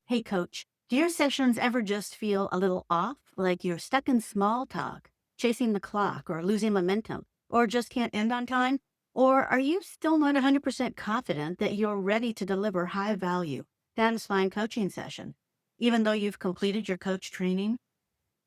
Hey, coach, do your sessions ever just feel a little off? Like you're stuck in small talk, chasing the clock, or losing momentum, or just can't end on time? Or are you still not 100% confident that you're ready to deliver high value, satisfying coaching session, even though you've completed your coach training?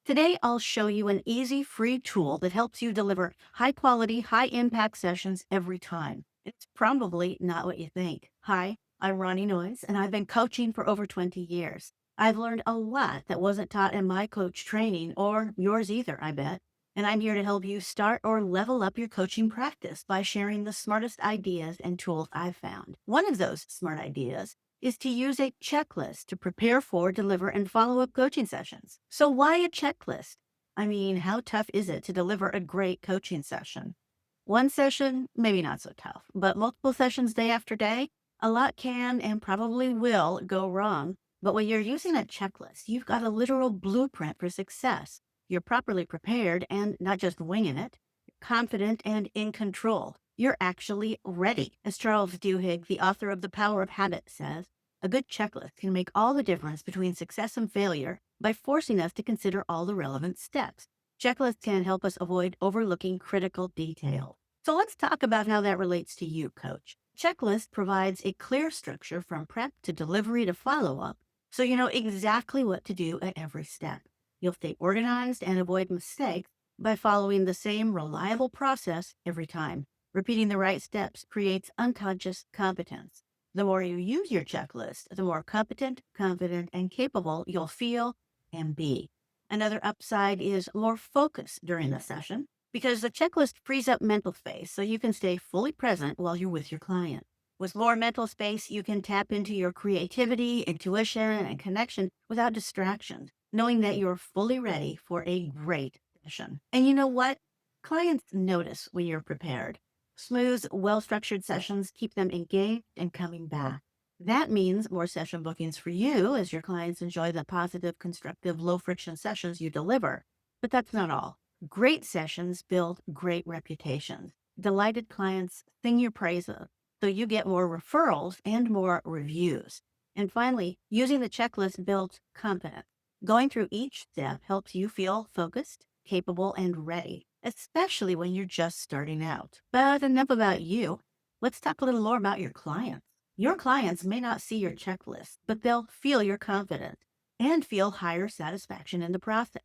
Today, I'll show you an easy, free tool that helps you deliver high quality, high impact sessions every time. It's probably not what you think. Hi, I'm Ronnie Noise, and I've been coaching for over 20 years. I've learned a lot that wasn't taught in my coach training or yours either, I bet. And I'm here to help you start or level up your coaching practice by sharing the smartest ideas and tools I've found. One of those smart ideas is to use a checklist to prepare for, deliver, and follow up coaching sessions. So, why a checklist? I mean, how tough is it to deliver a great coaching session? One session, maybe not so tough, but multiple sessions day after day, a lot can and probably will go wrong. But when you're using a checklist, you've got a literal blueprint for success. You're properly prepared and not just winging it, you're confident and in control. You're actually ready. As Charles Duhigg, the author of The Power of Habit, says, a good checklist can make all the difference between success and failure by forcing us to consider all the relevant steps. Checklists can help us avoid overlooking critical detail. So let's talk about how that relates to you, coach. Checklist provides a clear structure from prep to delivery to follow up, so you know exactly what to do at every step. You'll stay organized and avoid mistakes by following the same reliable process every time. Repeating the right steps creates unconscious competence. The more you use your checklist, the more competent, confident, and capable you'll feel and be. Another upside is more focus during the session because the checklist frees up mental space so you can stay fully present while you're with your client. With more mental space, you can tap into your creativity, intuition, and connection without distractions, knowing that you're fully ready for a great session. And you know what? Clients notice when you're prepared. Smooth, well structured sessions keep them engaged and coming back. That means more session bookings for you as your clients enjoy the positive, constructive, low friction sessions you deliver. But that's not all. Great sessions build great reputations. Delighted clients sing your praises, so you get more referrals and more reviews. And finally, using the checklist builds confidence. Going through each step helps you feel focused, capable, and ready, especially when you're just starting out. But enough about you. Let's talk a little more about your clients. Your clients may not see your checklist, but they'll feel your confidence and feel higher satisfaction in the process.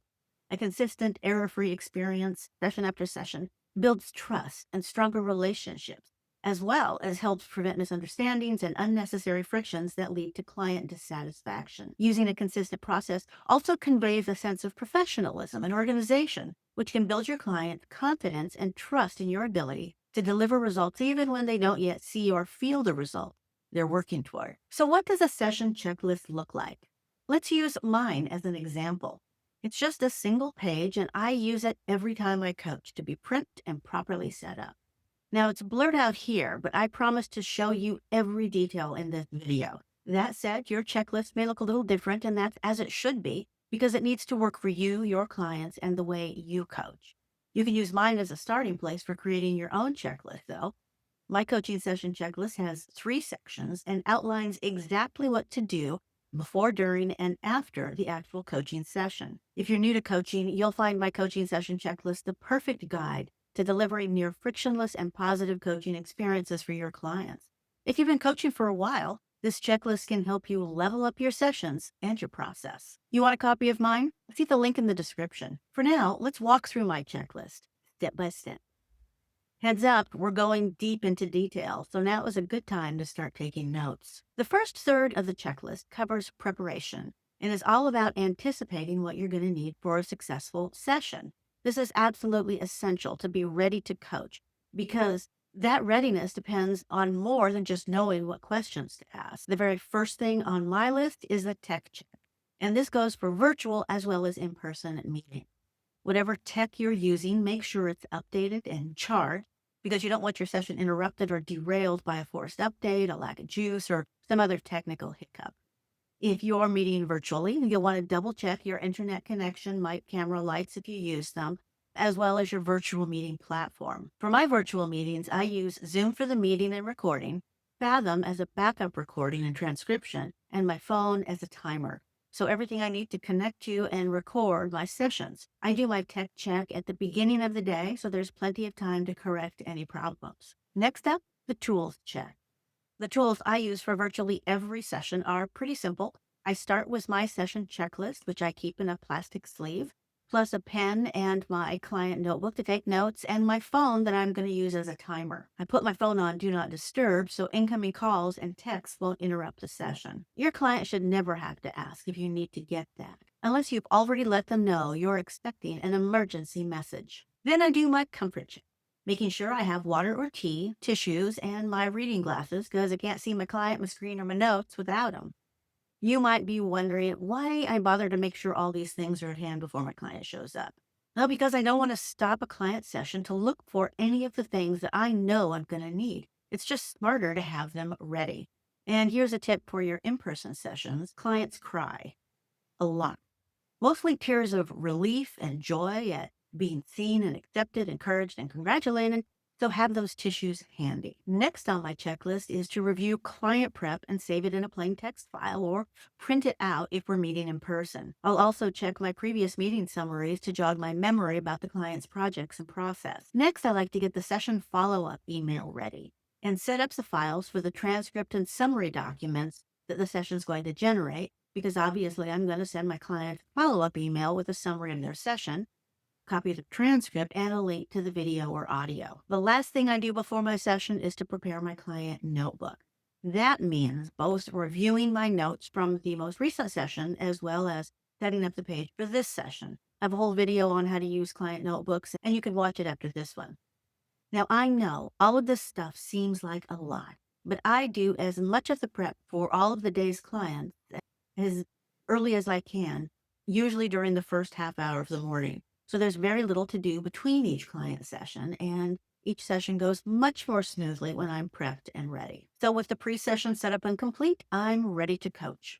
A consistent, error free experience, session after session, builds trust and stronger relationships, as well as helps prevent misunderstandings and unnecessary frictions that lead to client dissatisfaction. Using a consistent process also conveys a sense of professionalism and organization, which can build your client's confidence and trust in your ability to deliver results even when they don't yet see or feel the result they're working toward. So, what does a session checklist look like? Let's use mine as an example. It's just a single page, and I use it every time I coach to be printed and properly set up. Now, it's blurred out here, but I promise to show you every detail in this video. That said, your checklist may look a little different, and that's as it should be because it needs to work for you, your clients, and the way you coach. You can use mine as a starting place for creating your own checklist, though. My coaching session checklist has 3 sections and outlines exactly what to do before, during, and after the actual coaching session. If you're new to coaching, you'll find my coaching session checklist the perfect guide to delivering near frictionless and positive coaching experiences for your clients. If you've been coaching for a while, this checklist can help you level up your sessions and your process. You want a copy of mine? See the link in the description. For now, let's walk through my checklist step by step. Heads up, we're going deep into detail, so now is a good time to start taking notes. The first third of the checklist covers preparation and is all about anticipating what you're going to need for a successful session. This is absolutely essential to be ready to coach because that readiness depends on more than just knowing what questions to ask. The very first thing on my list is a tech check, and this goes for virtual as well as in-person meetings. Whatever tech you're using, make sure it's updated and charged because you don't want your session interrupted or derailed by a forced update, a lack of juice, or some other technical hiccup. If you're meeting virtually, you'll want to double check your internet connection, mic, camera, lights if you use them, as well as your virtual meeting platform. For my virtual meetings, I use Zoom for the meeting and recording, Fathom as a backup recording and transcription, and my phone as a timer. So everything I need to connect to and record my sessions. I do my tech check at the beginning of the day, so there's plenty of time to correct any problems. Next up, the tools check. The tools I use for virtually every session are pretty simple. I start with my session checklist, which I keep in a plastic sleeve, plus a pen and my client notebook to take notes, and my phone that I'm going to use as a timer. I put my phone on Do Not Disturb so incoming calls and texts won't interrupt the session. Your client should never have to ask if you need to get that, unless you've already let them know you're expecting an emergency message. Then I do my comfort check, making sure I have water or tea, tissues, and my reading glasses because I can't see my client, my screen, or my notes without them. You might be wondering why I bother to make sure all these things are at hand before my client shows up. Well, because I don't want to stop a client session to look for any of the things that I know I'm going to need. It's just smarter to have them ready. And here's a tip for your in-person sessions. Clients cry a lot, mostly tears of relief and joy at being seen and accepted, encouraged, and congratulated. So have those tissues handy. Next on my checklist is to review client prep and save it in a plain text file or print it out if we're meeting in person. I'll also check my previous meeting summaries to jog my memory about the client's projects and process. Next, I like to get the session follow-up email ready and set up the files for the transcript and summary documents that the session is going to generate, because obviously I'm going to send my client a follow-up email with a summary of their session, copy of the transcript, and a link to the video or audio. The last thing I do before my session is to prepare my client notebook. That means both reviewing my notes from the most recent session as well as setting up the page for this session. I have a whole video on how to use client notebooks, and you can watch it after this one. Now, I know all of this stuff seems like a lot, but I do as much of the prep for all of the day's clients as early as I can, usually during the first half hour of the morning. So there's very little to do between each client session, and each session goes much more smoothly when I'm prepped and ready. So with the pre-session set up and complete, I'm ready to coach.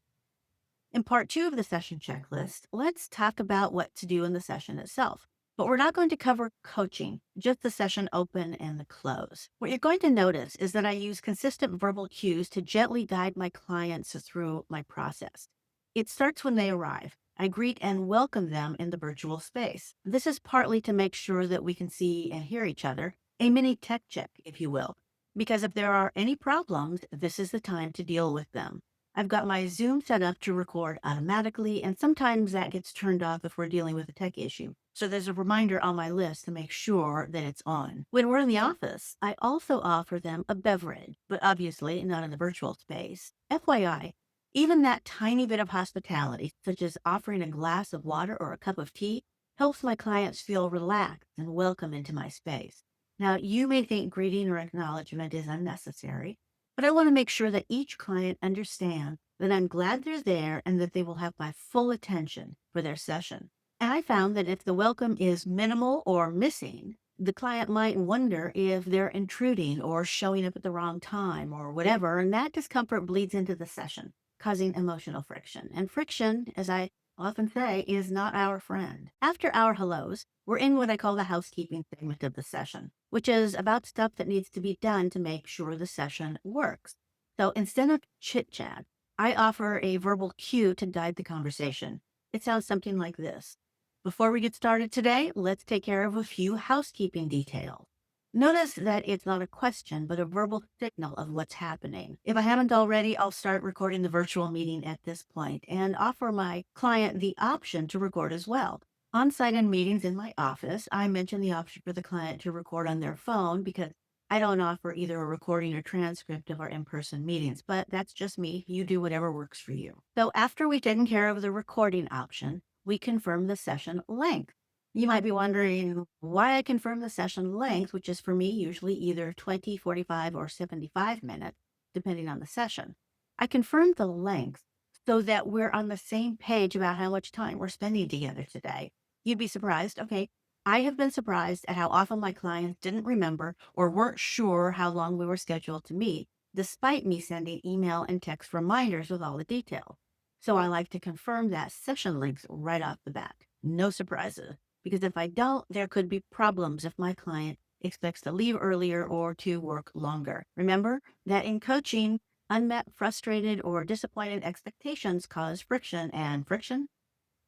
In part two of the session checklist, let's talk about what to do in the session itself. But we're not going to cover coaching, just the session open and the close. What you're going to notice is that I use consistent verbal cues to gently guide my clients through my process. It starts when they arrive. I greet and welcome them in the virtual space. This is partly to make sure that we can see and hear each other, a mini tech check, if you will, because if there are any problems, this is the time to deal with them. I've got my Zoom set up to record automatically, and sometimes that gets turned off if we're dealing with a tech issue. So there's a reminder on my list to make sure that it's on. When we're in the office, I also offer them a beverage, but obviously not in the virtual space. FYI, even that tiny bit of hospitality, such as offering a glass of water or a cup of tea, helps my clients feel relaxed and welcome into my space. Now, you may think greeting or acknowledgement is unnecessary, but I want to make sure that each client understands that I'm glad they're there and that they will have my full attention for their session. And I found that if the welcome is minimal or missing, the client might wonder if they're intruding or showing up at the wrong time or whatever, and that discomfort bleeds into the session, causing emotional friction. And friction, as I often say, is not our friend. After our hellos, we're in what I call the housekeeping segment of the session, which is about stuff that needs to be done to make sure the session works. So instead of chit chat, I offer a verbal cue to guide the conversation. It sounds something like this. Before we get started today, let's take care of a few housekeeping details. Notice that it's not a question, but a verbal signal of what's happening. If I haven't already, I'll start recording the virtual meeting at this point and offer my client the option to record as well. On-site in meetings in my office, I mention the option for the client to record on their phone because I don't offer either a recording or transcript of our in-person meetings, but that's just me. You do whatever works for you. So after we've taken care of the recording option, we confirm the session length. You might be wondering why I confirm the session length, which is for me usually either 20, 45, or 75 minutes, depending on the session. I confirm the length so that we're on the same page about how much time we're spending together today. You'd be surprised. Okay, I have been surprised at how often my clients didn't remember or weren't sure how long we were scheduled to meet, despite me sending email and text reminders with all the details. So I like to confirm that session length right off the bat. No surprises. Because if I don't, there could be problems if my client expects to leave earlier or to work longer. Remember that in coaching, unmet, frustrated, or disappointed expectations cause friction, and friction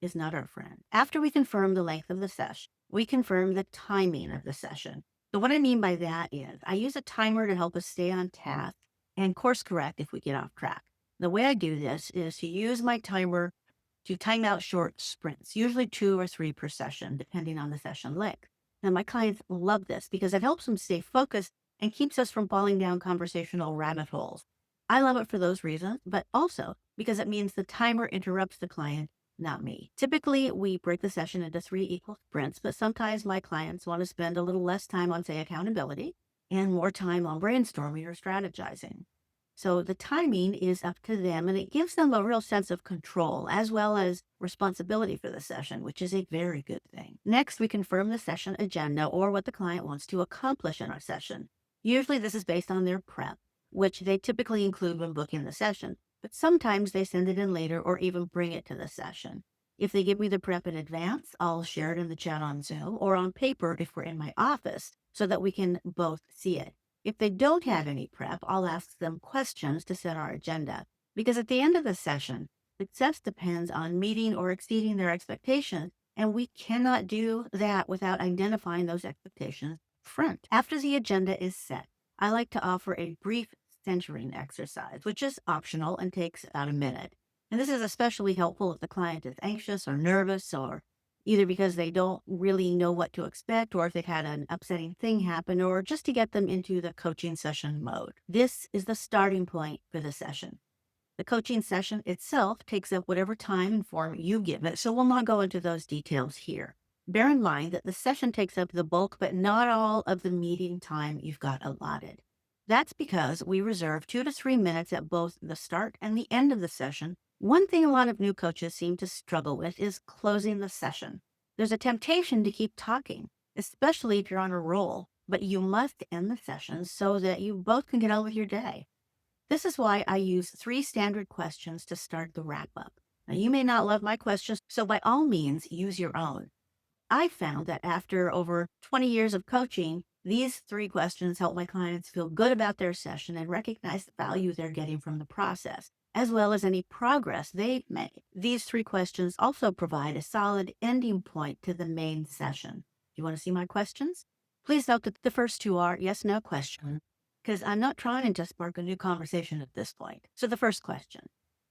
is not our friend. After we confirm the length of the session, we confirm the timing of the session. So, what I mean by that is I use a timer to help us stay on task and course correct if we get off track. The way I do this is to use my timer to time out short sprints, usually 2 or 3 per session, depending on the session length. Now, my clients love this because it helps them stay focused and keeps us from falling down conversational rabbit holes. I love it for those reasons, but also because it means the timer interrupts the client, not me. Typically, we break the session into 3 equal sprints, but sometimes my clients want to spend a little less time on, say, accountability and more time on brainstorming or strategizing. So the timing is up to them, and it gives them a real sense of control as well as responsibility for the session, which is a very good thing. Next, we confirm the session agenda or what the client wants to accomplish in our session. Usually, this is based on their prep, which they typically include when booking the session, but sometimes they send it in later or even bring it to the session. If they give me the prep in advance, I'll share it in the chat on Zoom or on paper if we're in my office so that we can both see it. If they don't have any prep, I'll ask them questions to set our agenda. Because at the end of the session, success depends on meeting or exceeding their expectations, and we cannot do that without identifying those expectations front. After the agenda is set, I like to offer a brief centering exercise, which is optional and takes about a minute. And this is especially helpful if the client is anxious or nervous, or either because they don't really know what to expect, or if they've had an upsetting thing happen, or just to get them into the coaching session mode. This is the starting point for the session. The coaching session itself takes up whatever time and form you give it, so we'll not go into those details here. Bear in mind that the session takes up the bulk, but not all of the meeting time you've got allotted. That's because we reserve 2 to 3 minutes at both the start and the end of the session. One thing a lot of new coaches seem to struggle with is closing the session. There's a temptation to keep talking, especially if you're on a roll, but you must end the session so that you both can get on with your day. This is why I use 3 standard questions to start the wrap up. Now, you may not love my questions, so by all means, use your own. I found that after over 20 years of coaching, these 3 questions help my clients feel good about their session and recognize the value they're getting from the process, as well as any progress they've made. These 3 questions also provide a solid ending point to the main session. You want to see my questions? Please note that the first 2 are yes, no questions, because I'm not trying to spark a new conversation at this point. So the first question,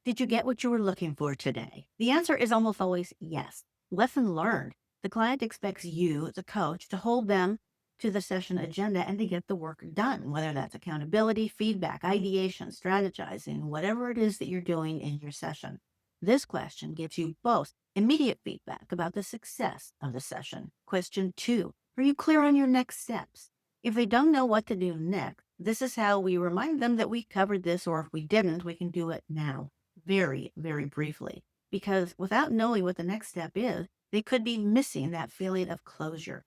did you get what you were looking for today? The answer is almost always yes. Lesson learned. The client expects you, the coach, to hold them to the session agenda and to get the work done, whether that's accountability, feedback, ideation, strategizing, whatever it is that you're doing in your session. This question gives you both immediate feedback about the success of the session. Question 2, are you clear on your next steps? If they don't know what to do next, this is how we remind them that we covered this, or if we didn't, we can do it now, very, very briefly. Because without knowing what the next step is, they could be missing that feeling of closure.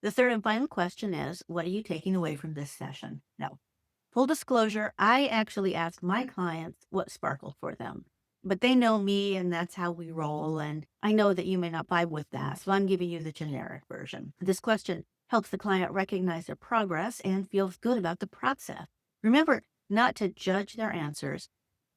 The third and final question is, what are you taking away from this session? Now, full disclosure, I actually ask my clients what sparkled for them. But they know me and that's how we roll. And I know that you may not vibe with that, so I'm giving you the generic version. This question helps the client recognize their progress and feels good about the process. Remember not to judge their answers.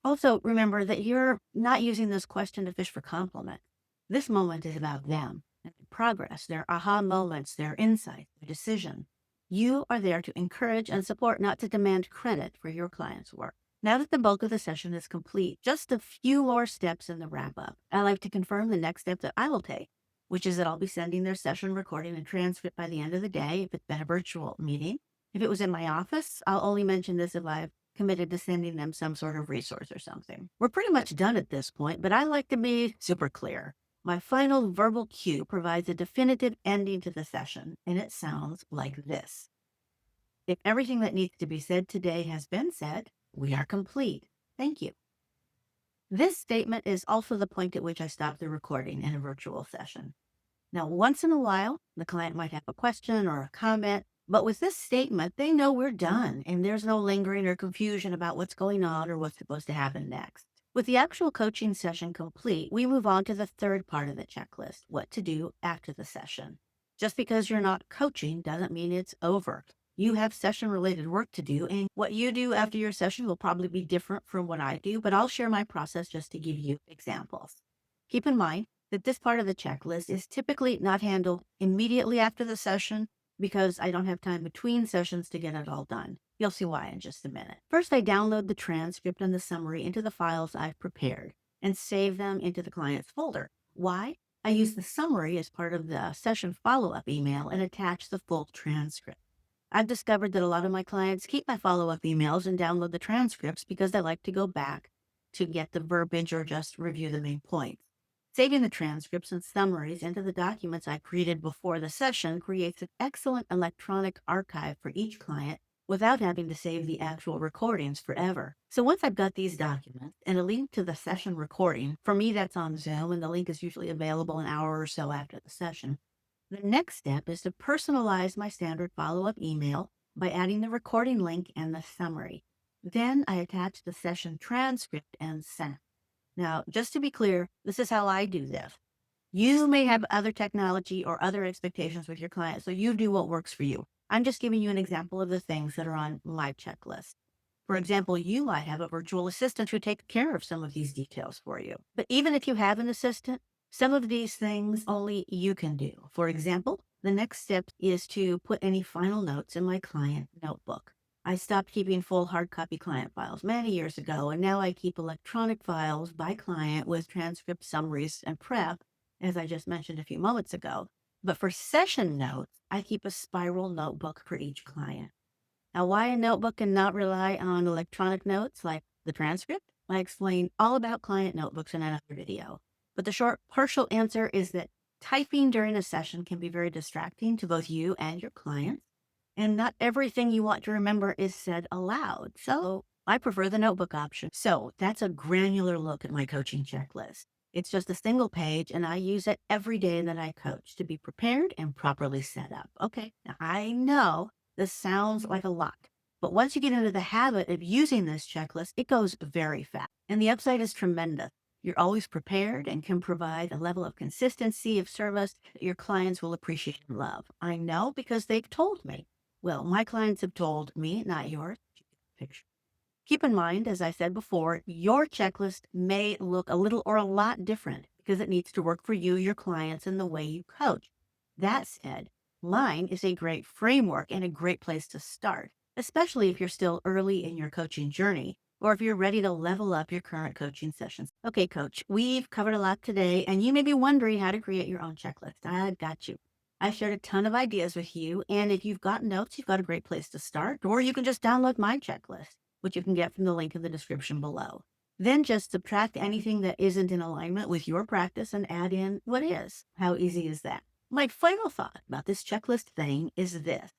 Also, remember that you're not using this question to fish for compliments. This moment is about them and their progress, their aha moments, their insights, their decision. You are there to encourage and support, not to demand credit for your client's work. Now that the bulk of the session is complete, just a few more steps in the wrap up. I like to confirm the next step that I will take, which is that I'll be sending their session recording and transcript by the end of the day if it's been a virtual meeting. If it was in my office, I'll only mention this if I've committed to sending them some sort of resource or something. We're pretty much done at this point, but I like to be super clear. My final verbal cue provides a definitive ending to the session, and it sounds like this. If everything that needs to be said today has been said, we are complete. Thank you. This statement is also the point at which I stop the recording in a virtual session. Now, once in a while, the client might have a question or a comment, but with this statement, they know we're done and there's no lingering or confusion about what's going on or what's supposed to happen next. With the actual coaching session complete, we move on to the third part of the checklist, what to do after the session. Just because you're not coaching doesn't mean it's over. You have session related work to do, and what you do after your session will probably be different from what I do, but I'll share my process just to give you examples. Keep in mind that this part of the checklist is typically not handled immediately after the session because I don't have time between sessions to get it all done. You'll see why in just a minute. First, I download the transcript and the summary into the files I've prepared and save them into the client's folder. Why? I use the summary as part of the session follow-up email and attach the full transcript. I've discovered that a lot of my clients keep my follow-up emails and download the transcripts because they like to go back to get the verbiage or just review the main points. Saving the transcripts and summaries into the documents I created before the session creates an excellent electronic archive for each client without having to save the actual recordings forever. So once I've got these documents and a link to the session recording, for me that's on Zoom and the link is usually available an hour or so after the session, the next step is to personalize my standard follow-up email by adding the recording link and the summary. Then I attach the session transcript and send. Now, just to be clear, this is how I do this. You may have other technology or other expectations with your client, so you do what works for you. I'm just giving you an example of the things that are on my checklist. For example, you might have a virtual assistant who takes care of some of these details for you. But even if you have an assistant, some of these things only you can do. For example, the next step is to put any final notes in my client notebook. I stopped keeping full hard copy client files many years ago, and now I keep electronic files by client with transcript summaries and prep, as I just mentioned a few moments ago. But for session notes, I keep a spiral notebook for each client. Now, why a notebook and not rely on electronic notes like the transcript? I explain all about client notebooks in another video. But the short, partial answer is that typing during a session can be very distracting to both you and your clients. And not everything you want to remember is said aloud. So I prefer the notebook option. So that's a granular look at my coaching checklist. It's just a single page, and I use it every day that I coach to be prepared and properly set up. Okay, now I know this sounds like a lot, but once you get into the habit of using this checklist, it goes very fast. And the upside is tremendous. You're always prepared and can provide a level of consistency of service that your clients will appreciate and love. I know because they've told me. Well, my clients have told me, not yours. Picture. Keep in mind, as I said before, your checklist may look a little or a lot different because it needs to work for you, your clients, and the way you coach. That said, mine is a great framework and a great place to start, especially if you're still early in your coaching journey or if you're ready to level up your current coaching sessions. Okay, coach, we've covered a lot today, and you may be wondering how to create your own checklist. I got you. I shared a ton of ideas with you, and if you've got notes, you've got a great place to start, or you can just download my checklist, which you can get from the link in the description below. Then just subtract anything that isn't in alignment with your practice and add in what is. How easy is that? My final thought about this checklist thing is this.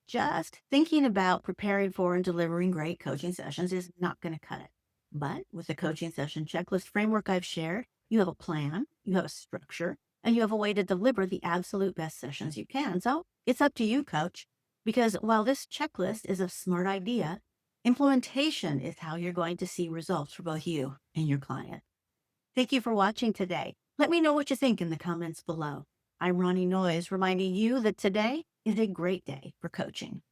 Just thinking about preparing for and delivering great coaching sessions is not going to cut it. But with the coaching session checklist framework I've shared, you have a plan, you have a structure, and you have a way to deliver the absolute best sessions you can. So it's up to you, coach, because while this checklist is a smart idea, implementation is how you're going to see results for both you and your client. Thank you for watching today. Let me know what you think in the comments below. I'm Ronnie Noize, reminding you that today is a great day for coaching.